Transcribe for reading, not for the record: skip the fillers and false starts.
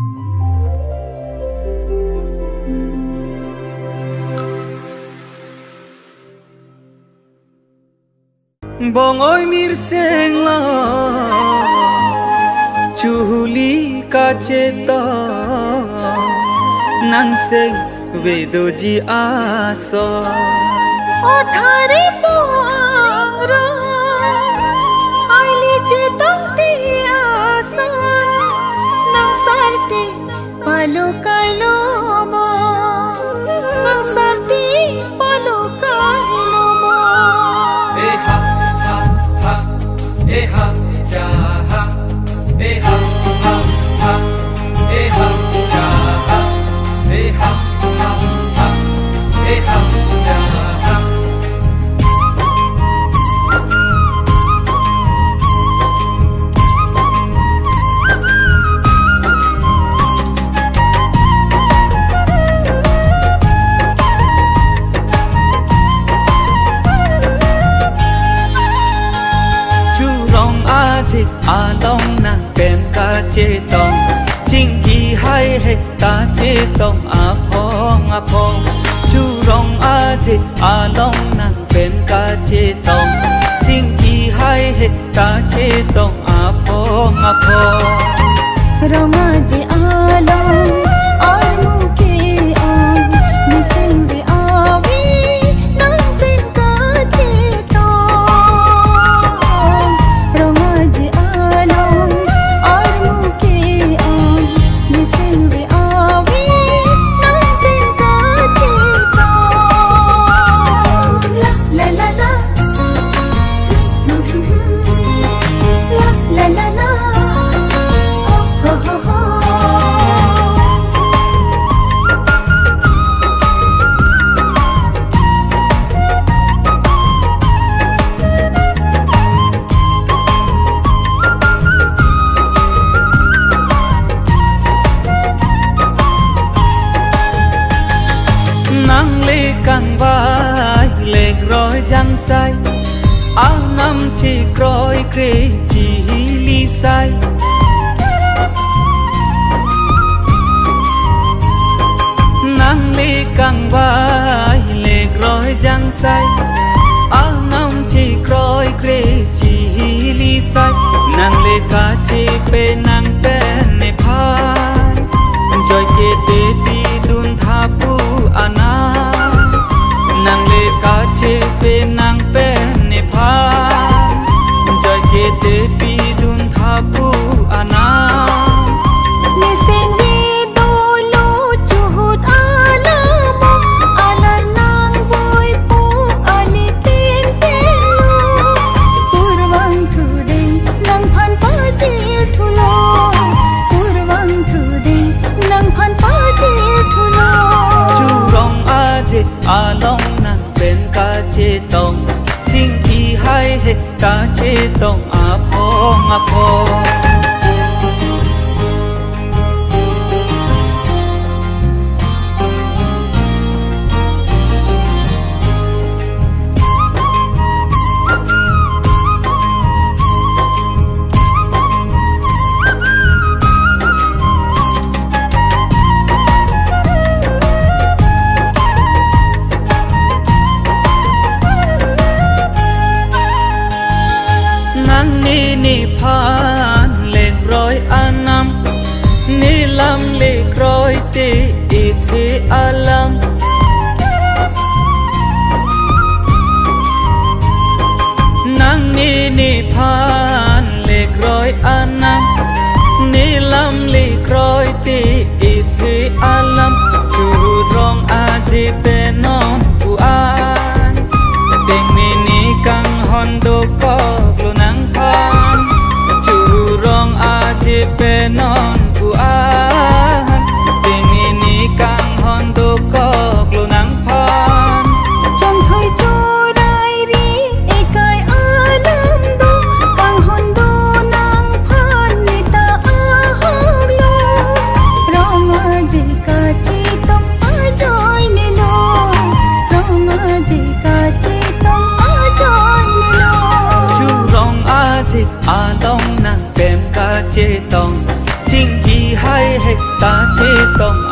Bongoi mirseng la Chuhuli kaceta Nangseng vedoji asa Othari puang ra Aili cetang ti asa Nang sarti palu kailomo Nang sarti palu kailomo Eha jaha eha ha ha eha jaha eha ha ha eha jaha Along nang pen ka che tong ching ki hai he ka che tong apong chu rong a che along nang pen ka che tong ching ki hai he ka che tong apong rong a che along ar mu ke ang mising de avi nang pen ka che tong rong a che càng vai lệ rồi giăng say áo năm chỉ coi kê chỉ ly say nắng lệ càng vai lệ rồi giăng say áo năm chỉ coi kê chỉ ly say nắng lệ cá chỉ pe nắng tên ne phai rồi kê te pi dun thapu ana nang le ka che pe nang pe ne pha joy ke te pi dun thapu ana ni sen vi do lo chuhut alamo ala nang voi pu ali tin te lo purwang thu de nang phan pa chi thu lo purwang thu de nang phan pa chi thu lo chu rong a je along pen ka che tong ching ki hai he ka che tong apong ni phan lệ roi anam ni lam lệ roi te the alang nang ni phan lệ roi anam ni lam lệ roi te the alam chu rong a je pe non pu an deng ni kang hon do ko lo nang phan rong a je pe non pu an tình ni kang hon do ko lo nang phan chom thoi cho dai ri e kai alam do kang hon do nang phan ni ta a hong lo ตาเชต้อง